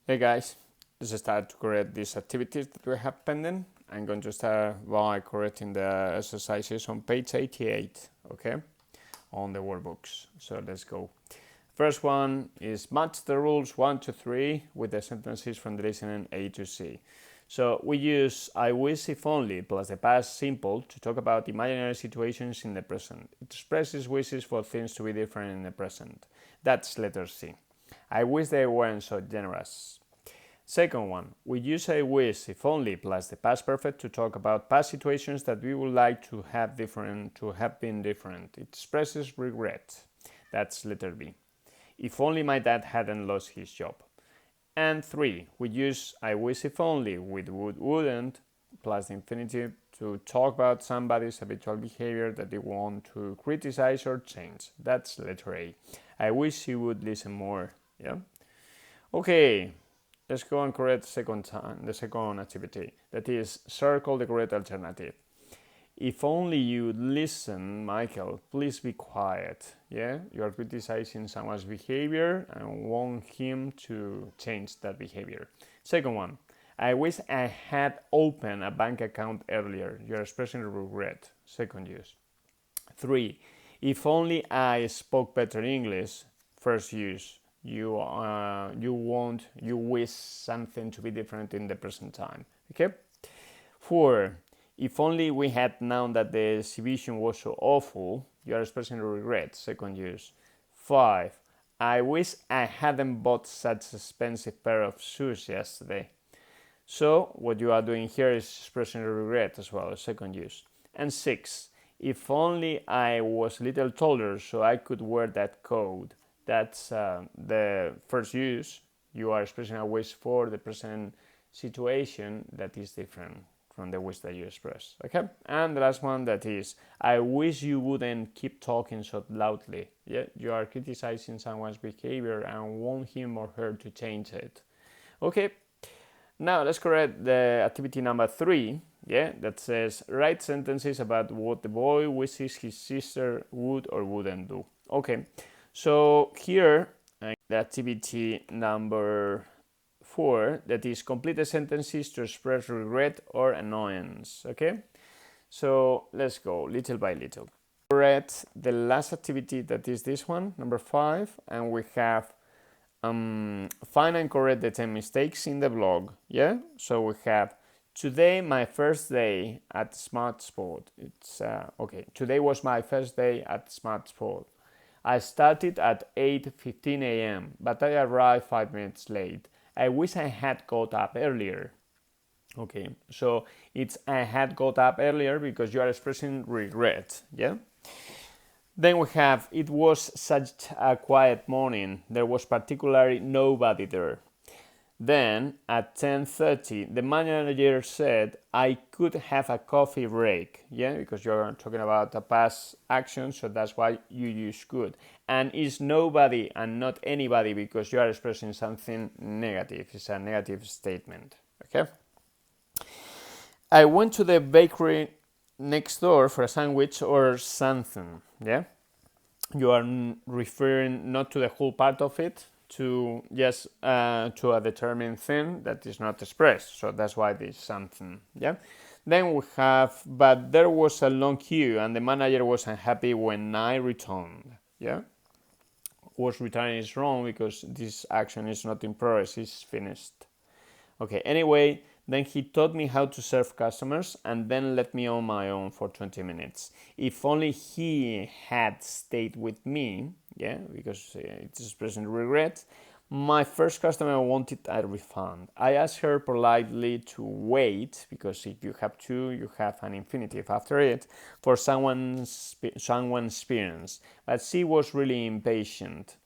Hey guys, let's start to correct these activities that we have pending. I'm going to start by correcting the exercises on page 88, okay, on the workbooks. So let's go. First one is match the rules 1 to 3 with the sentences from the listening A to C. So we use I wish if only plus the past simple to talk about imaginary situations in the present. It expresses wishes for things to be different in the present. That's letter C. I wish they weren't so generous. Second one, we use I wish if only plus the past perfect to talk about past situations that we would like to have been different. It expresses regret. That's letter B. If only my dad hadn't lost his job. And 3, we use I wish if only with wouldn't plus the infinitive to talk about somebody's habitual behavior that they want to criticize or change. That's letter A. I wish he would listen more. Yeah. Okay, let's go and correct the second activity. That is, circle the correct alternative. If only you'd listen, Michael, please be quiet. Yeah, you are criticizing someone's behavior and want him to change that behavior. Second one, I wish I had opened a bank account earlier. You are expressing regret. Second use. 3, if only I spoke better English. First use. You wish something to be different in the present time. Okay. 4, if only we had known that the exhibition was so awful. You are expressing regret. Second use. 5, I wish I hadn't bought such an expensive pair of shoes yesterday. So what you are doing here is expressing regret as well. Second use. And 6, if only I was a little taller so I could wear that coat. That's the first use. You are expressing a wish for the present situation that is different from the wish that you express. Okay? And the last one, that is, I wish you wouldn't keep talking so loudly. Yeah? You are criticizing someone's behavior and want him or her to change it. Okay? Now let's correct the activity number 3. Yeah, that says write sentences about what the boy wishes his sister would or wouldn't do. Okay. So here, the activity number 4, that is complete the sentences to express regret or annoyance. Okay, so let's go little by little. Correct the last activity, that is this one, number 5, and we have find and correct the 10 mistakes in the blog. Yeah, so we have today my first day at Smart Sport. It's okay. Today was my first day at Smart Sport. I started at 8:15 a.m., but I arrived 5 minutes late. I wish I had got up earlier. Okay, so it's I had got up earlier because you are expressing regret, yeah? Then we have, it was such a quiet morning. There was particularly nobody there. Then at 10:30, the manager said I could have a coffee break. Yeah, because you're talking about a past action, so that's why you use could. And it's nobody and not anybody because you are expressing something negative. It's a negative statement. Okay. I went to the bakery next door for a sandwich or something. Yeah. You are referring not to the whole part of it, to just to a determined thing that is not expressed, so that's why this something. Yeah. Then we have, but there was a long queue and the manager was unhappy when I returned. Yeah, was returning is wrong because this action is not in progress, it's finished. Okay, anyway, then he taught me how to serve customers and then let me on my own for 20 minutes. If only he had stayed with me, yeah, because it's expressing regret, my first customer wanted a refund. I asked her politely to wait, because if you have to, you have an infinitive after it, for someone's experience. But she was really impatient.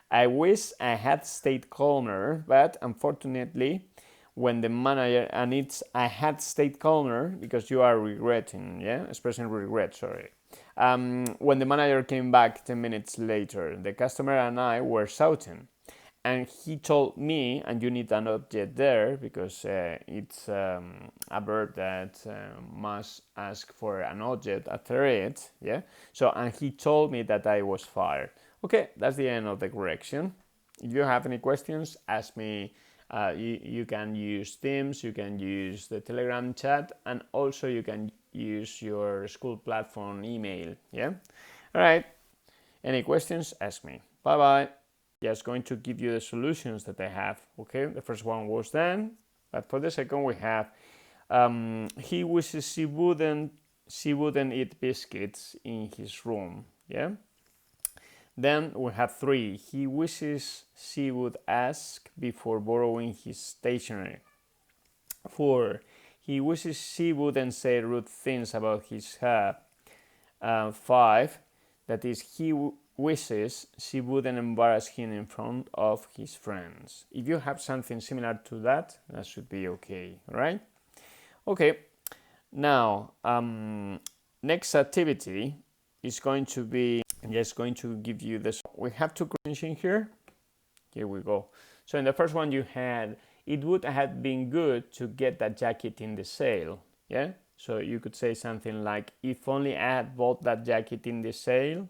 I wish I had stayed calmer, but unfortunately, when the manager, and it's I had stayed calmer because you are regretting, yeah, expressing regret, sorry. When the manager came back 10 minutes later, the customer and I were shouting. And he told me, and you need an object there because it's a verb that must ask for an object after it, yeah? So, and he told me that I was fired. Okay, that's the end of the correction. If you have any questions, ask me You can use Teams, you can use the Telegram chat, and also you can use your school platform email. Yeah. All right. Any questions? Ask me. Bye bye. Just going to give you the solutions that I have. Okay. The first one was done, but for the second we have he wishes she wouldn't eat biscuits in his room. Yeah. Then we have 3. He wishes she would ask before borrowing his stationery. 4. He wishes she wouldn't say rude things about his hair. 5. That is, he wishes she wouldn't embarrass him in front of his friends. If you have something similar to that, that should be okay, right? Okay, now next activity is going to be, I'm just going to give you this. We have 2 questions in here. Here we go. So in the first one you had, it would have been good to get that jacket in the sale. Yeah. So you could say something like, if only I had bought that jacket in the sale.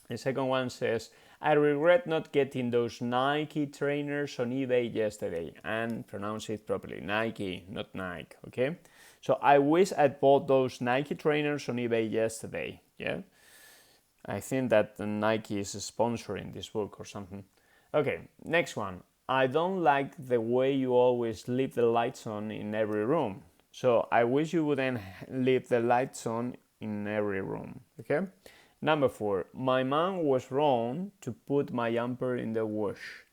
The second one says, I regret not getting those Nike trainers on eBay yesterday. And pronounce it properly, Nike, not Nike, okay? So I wish I'd bought those Nike trainers on eBay yesterday, yeah? I think that Nike is sponsoring this book or something. Okay, next one. I don't like the way you always leave the lights on in every room. So I wish you wouldn't leave the lights on in every room, okay? Number 4, my mom was wrong to put my jumper in the wash.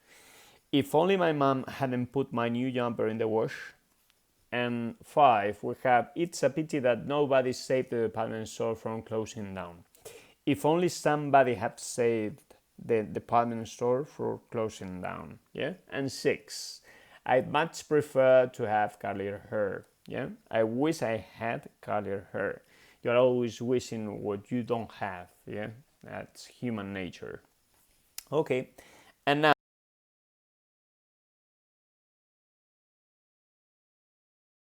If only my mom hadn't put my new jumper in the wash. And 5, we have, it's a pity that nobody saved the department store from closing down. If only somebody had saved the department store from closing down. Yeah. And 6, I'd much prefer to have curlier hair. Yeah. I wish I had curlier hair. You're always wishing what you don't have. Yeah. That's human nature. Okay. And now